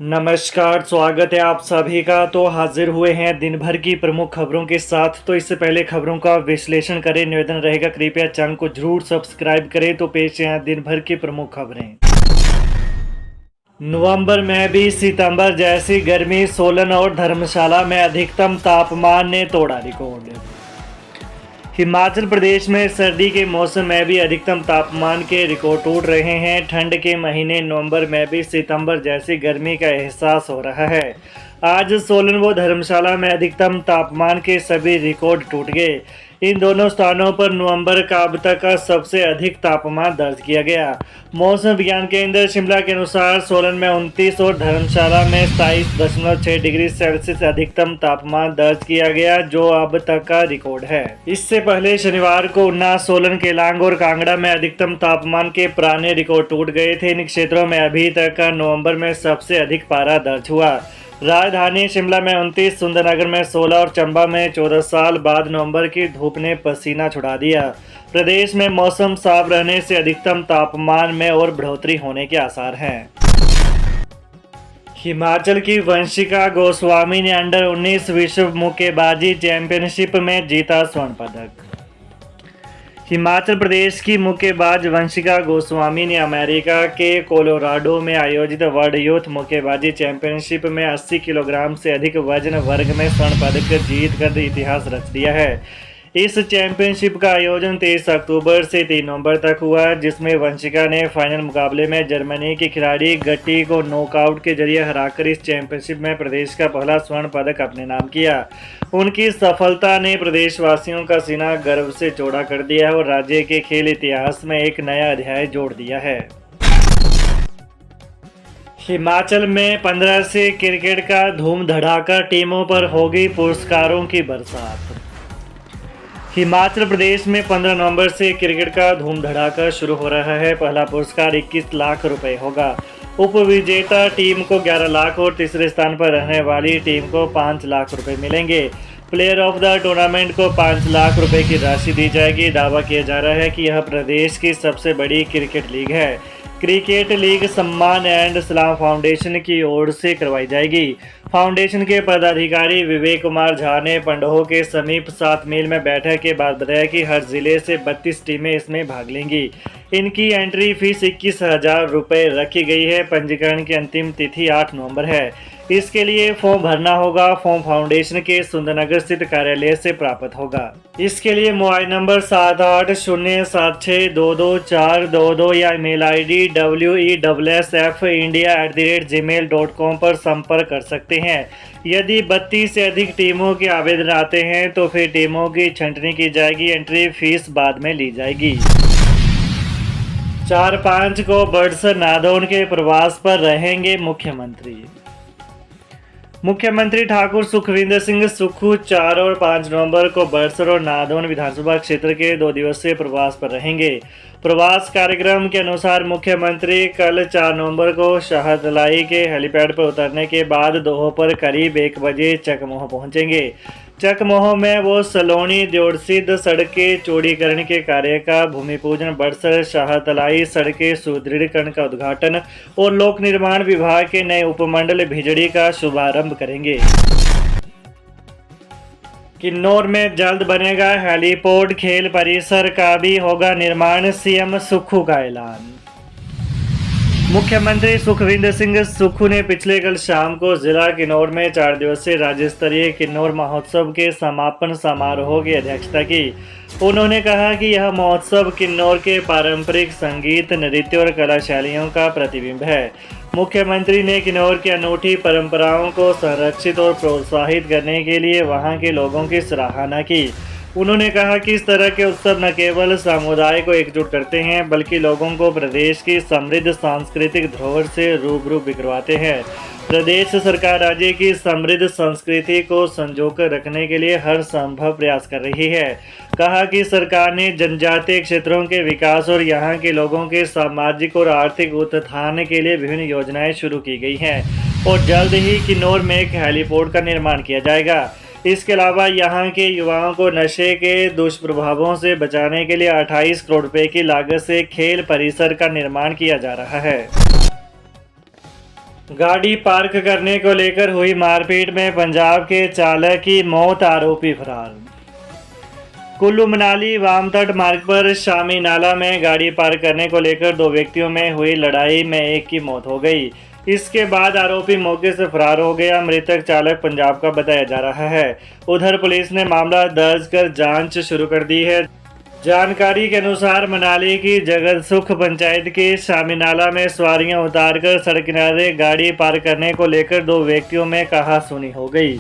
नमस्कार, स्वागत है आप सभी का। तो हाजिर हुए हैं दिन भर की प्रमुख खबरों के साथ। तो इससे पहले खबरों का विश्लेषण करें, निवेदन रहेगा कृपया चैनल को जरूर सब्सक्राइब करें। तो पेश हैं दिन भर की प्रमुख खबरें। नवंबर में भी सितंबर जैसी गर्मी, सोलन और धर्मशाला में अधिकतम तापमान ने तोड़ा रिकॉर्ड। हिमाचल प्रदेश में सर्दी के मौसम में भी अधिकतम तापमान के रिकॉर्ड टूट रहे हैं। ठंड के महीने नवंबर में भी सितंबर जैसी गर्मी का एहसास हो रहा है। आज सोलन व धर्मशाला में अधिकतम तापमान के सभी रिकॉर्ड टूट गए। इन दोनों स्थानों पर नवंबर का अब तक का सबसे अधिक तापमान दर्ज किया गया। मौसम विज्ञान केंद्र शिमला के अनुसार सोलन में 29 और धर्मशाला में 27.6 डिग्री सेल्सियस अधिकतम तापमान दर्ज किया गया, जो अब तक का रिकॉर्ड है। इससे पहले शनिवार को ऊना, सोलन, केलांग और कांगड़ा में अधिकतम तापमान के पुराने रिकॉर्ड टूट गए थे। इन क्षेत्रों में अभी तक का नवंबर में सबसे अधिक पारा दर्ज हुआ। राजधानी शिमला में 29, सुंदरनगर में 16 और चंबा में 14 साल बाद नवंबर की धूप ने पसीना छुड़ा दिया। प्रदेश में मौसम साफ रहने से अधिकतम तापमान में और बढ़ोतरी होने के आसार हैं। हिमाचल की वंशिका गोस्वामी ने अंडर 19 विश्व मुक्केबाजी चैंपियनशिप में जीता स्वर्ण पदक। हिमाचल प्रदेश की मुक्केबाज वंशिका गोस्वामी ने अमेरिका के कोलोराडो में आयोजित वर्ल्ड यूथ मुक्केबाजी चैंपियनशिप में 80 किलोग्राम से अधिक वजन वर्ग में स्वर्ण पदक जीत कर इतिहास रच दिया है। इस चैंपियनशिप का आयोजन 23 अक्टूबर से 3 नवंबर तक हुआ, जिसमें वंशिका ने फाइनल मुकाबले में जर्मनी की खिलाड़ी गट्टी को नॉकआउट के जरिए हराकर इस चैंपियनशिप में प्रदेश का पहला स्वर्ण पदक अपने नाम किया। उनकी सफलता ने प्रदेशवासियों का सीना गर्व से चौड़ा कर दिया है और राज्य के खेल इतिहास में एक नया अध्याय जोड़ दिया है। हिमाचल में 15 से क्रिकेट का धूम धड़ाका, टीमों पर होगी पुरस्कारों की बरसात। हिमाचल प्रदेश में 15 नवंबर से क्रिकेट का धूम धड़ाका शुरू हो रहा है। पहला पुरस्कार 21 लाख रुपए होगा। उप विजेता टीम को 11 लाख और तीसरे स्थान पर रहने वाली टीम को 5 लाख रुपए मिलेंगे। प्लेयर ऑफ द टूर्नामेंट को 5 लाख रुपए की राशि दी जाएगी। दावा किया जा रहा है कि यह प्रदेश की सबसे बड़ी क्रिकेट लीग है। क्रिकेट लीग सम्मान एंड सलाम फाउंडेशन की ओर से करवाई जाएगी। फाउंडेशन के पदाधिकारी विवेक कुमार झा ने पंडोह के समीप 7 मील में बैठक के बाद बताया कि हर जिले से 32 टीमें इसमें भाग लेंगी। इनकी एंट्री फीस 21,000 रुपये रखी गई है। पंजीकरण की अंतिम तिथि 8 नवंबर है। इसके लिए फॉर्म भरना होगा। फॉर्म फाउंडेशन के सुंदरनगर स्थित कार्यालय से प्राप्त होगा। इसके लिए मोबाइल नंबर 7807622422 या ईमेल ID wessfindia@gmail.com पर संपर्क कर सकते हैं। यदि 32 से अधिक टीमों के आवेदन आते हैं तो फिर टीमों की छंटनी की जाएगी। एंट्री फीस बाद में ली जाएगी। 4-5 को बड़सर नादौन के प्रवास पर रहेंगे मुख्यमंत्री। मुख्यमंत्री ठाकुर सुखविंदर सिंह सुक्खू 4 और 5 नवंबर को बड़सर और नादौन विधानसभा क्षेत्र के 2 दिवसीय प्रवास पर रहेंगे। प्रवास कार्यक्रम के अनुसार मुख्यमंत्री कल 4 नवंबर को शाहतलाई के हेलीपैड पर उतरने के बाद दोपहर करीब 1 बजे चकमोह पहुंचेंगे। चकमोह में वो सलोनी द्योड़सिद्ध सड़क के चौड़ीकरण के कार्य का भूमि पूजन, बड़सर शाहतलाई सड़क के सुदृढ़ीकरण का उद्घाटन और लोक निर्माण विभाग के नए उपमंडल भिजड़ी का शुभारंभ करेंगे। किन्नौर में जल्द बनेगा हेलीपोर्ट, खेल परिसर का भी होगा निर्माण, सीएम सुक्खू का ऐलान। मुख्यमंत्री सुखविंदर सिंह सुक्खू ने पिछले कल शाम को जिला किन्नौर में 4 दिवसीय राज्य स्तरीय किन्नौर महोत्सव के समापन समारोह की अध्यक्षता की। उन्होंने कहा कि यह महोत्सव किन्नौर के पारंपरिक संगीत, नृत्य और कला शैलियों का प्रतिबिंब है। मुख्यमंत्री ने किन्नौर की अनूठी परंपराओं को संरक्षित और प्रोत्साहित करने के लिए वहां के लोगों की सराहना की। उन्होंने कहा कि इस तरह के उत्सव न केवल समुदाय को एकजुट करते हैं, बल्कि लोगों को प्रदेश की समृद्ध सांस्कृतिक धरोहर से रूबरू भी करवाते हैं। प्रदेश सरकार राज्य की समृद्ध संस्कृति को संजोकर रखने के लिए हर संभव प्रयास कर रही है। कहा कि सरकार ने जनजातीय क्षेत्रों के विकास और यहाँ के लोगों के सामाजिक और आर्थिक उत्थान के लिए विभिन्न योजनाएं शुरू की गई हैं और जल्द ही किन्नौर में एक हेलीपोर्ट का निर्माण किया जाएगा। इसके अलावा यहाँ के युवाओं को नशे के दुष्प्रभावों से बचाने के लिए 28 करोड़ रुपए की लागत से खेल परिसर का निर्माण किया जा रहा है। गाड़ी पार्क करने को लेकर हुई मारपीट में पंजाब के चालक की मौत, आरोपी फरार। कुल्लू मनाली वामतट मार्ग पर शामी नाला में गाड़ी पार्क करने को लेकर दो व्यक्तियों में हुई लड़ाई में एक की मौत हो गई। इसके बाद आरोपी मौके से फरार हो गया। मृतक चालक पंजाब का बताया जा रहा है। उधर पुलिस ने मामला दर्ज कर जांच शुरू कर दी है। जानकारी के अनुसार मनाली की जगत सुख पंचायत के शामीनाला में सवारियां उतारकर सड़क किनारे गाड़ी पार्क करने को लेकर दो व्यक्तियों में कहासुनी हो गई।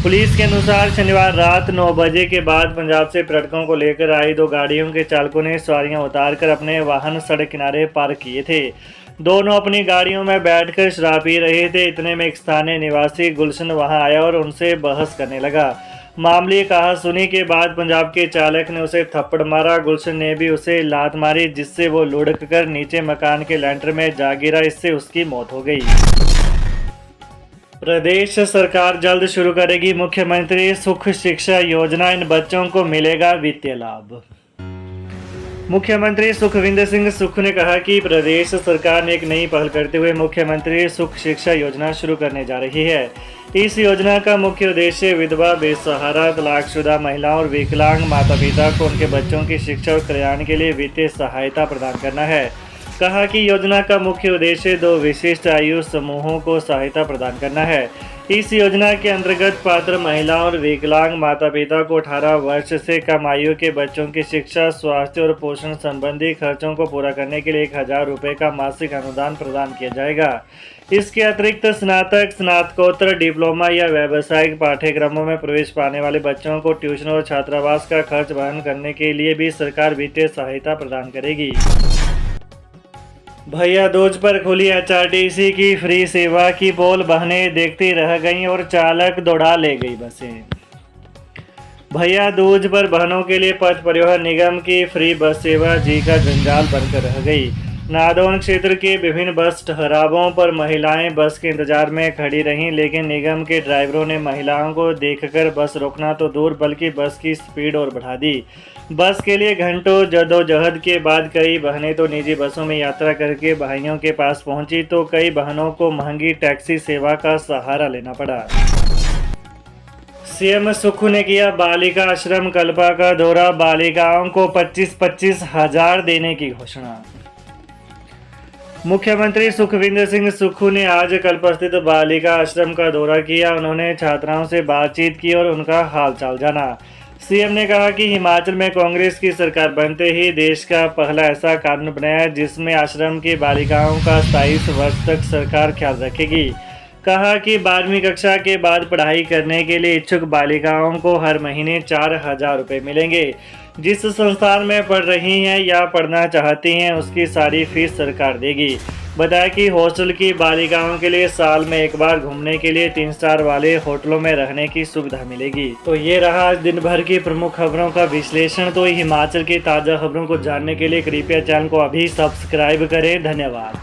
पुलिस के अनुसार शनिवार रात 9 बजे के बाद पंजाब से पर्यटकों को लेकर आई दो गाड़ियों के चालकों ने सवारियां उतारकर अपने वाहन सड़क किनारे पार्क किए थे। दोनों अपनी गाड़ियों में बैठकर शराब पी रहे थे। इतने में एक स्थानीय निवासी गुलशन वहां आया और उनसे बहस करने लगा। मामले कहासुनी के बाद पंजाब के चालक ने उसे थप्पड़ मारा। गुलशन ने भी उसे लात मारी, जिससे वो लुढ़क कर नीचे मकान के लेंटर में जा गिरा। इससे उसकी मौत हो गई। प्रदेश सरकार जल्द शुरू करेगी मुख्यमंत्री सुख शिक्षा योजना। इन बच्चों को मिलेगा वित्तीय लाभ। मुख्यमंत्री सुखविंदर सिंह सुक्खू ने कहा कि प्रदेश सरकार ने एक नई पहल करते हुए मुख्यमंत्री सुख शिक्षा योजना शुरू करने जा रही है। इस योजना का मुख्य उद्देश्य विधवा, बेसहारा, तलाकशुदा महिलाओं और विकलांग माता पिता को उनके बच्चों की शिक्षा और कल्याण के लिए वित्तीय सहायता प्रदान करना है। कहा कि योजना का मुख्य उद्देश्य 2 विशिष्ट आयु समूहों को सहायता प्रदान करना है। इस योजना के अंतर्गत पात्र महिलाओं और विकलांग माता पिता को 18 वर्ष से कम आयु के बच्चों की शिक्षा, स्वास्थ्य और पोषण संबंधी खर्चों को पूरा करने के लिए 1000 रुपये का मासिक अनुदान प्रदान किया जाएगा। इसके अतिरिक्त स्नातक, स्नातकोत्तर, डिप्लोमा या व्यावसायिक पाठ्यक्रमों में प्रवेश पाने वाले बच्चों को ट्यूशन और छात्रावास का खर्च वहन करने के लिए भी सरकार वित्तीय सहायता प्रदान करेगी। भैया दूज पर खुली एचआरटीसी की फ्री सेवा की पोल बहनें देखती रह गईं और चालक दौड़ा ले गई बसें। भैया दूज पर बहनों के लिए पथ परिवहन निगम की फ्री बस सेवा जी का जंजाल बनकर रह गई। नादौन क्षेत्र के विभिन्न बस ठहरावों पर महिलाएं बस के इंतजार में खड़ी रहीं, लेकिन निगम के ड्राइवरों ने महिलाओं को देखकर बस रोकना तो दूर बल्कि बस की स्पीड और बढ़ा दी। बस के लिए घंटों जद्दोजहद के बाद कई बहनें तो निजी बसों में यात्रा करके भाइयों के पास पहुंची, तो कई बहनों को महंगी टैक्सी सेवा का सहारा लेना पड़ा। सीएम सुक्खू ने किया बालिका आश्रम कल्पा का दौरा। बालिकाओं को 25-25 हजार देने की घोषणा। मुख्यमंत्री सुखविंदर सिंह सुक्खू ने आज कल्पा स्थित बालिका आश्रम का दौरा किया। उन्होंने छात्राओं से बातचीत की और उनका हालचाल जाना। सीएम ने कहा कि हिमाचल में कांग्रेस की सरकार बनते ही देश का पहला ऐसा कानून बनाया जिसमें आश्रम की बालिकाओं का 27 वर्ष तक सरकार ख्याल रखेगी। कहा कि 12वीं कक्षा के बाद पढ़ाई करने के लिए इच्छुक बालिकाओं को हर महीने 4000 रुपये मिलेंगे। जिस संस्थान में पढ़ रही हैं या पढ़ना चाहती हैं उसकी सारी फीस सरकार देगी। बताया कि हॉस्टल की बालिकाओं के लिए साल में एक बार घूमने के लिए 3 स्टार वाले होटलों में रहने की सुविधा मिलेगी। तो ये रहा आज दिन भर की प्रमुख खबरों का विश्लेषण। तो हिमाचल की ताज़ा खबरों को जानने के लिए कृपया चैनल को अभी सब्सक्राइब करें। धन्यवाद।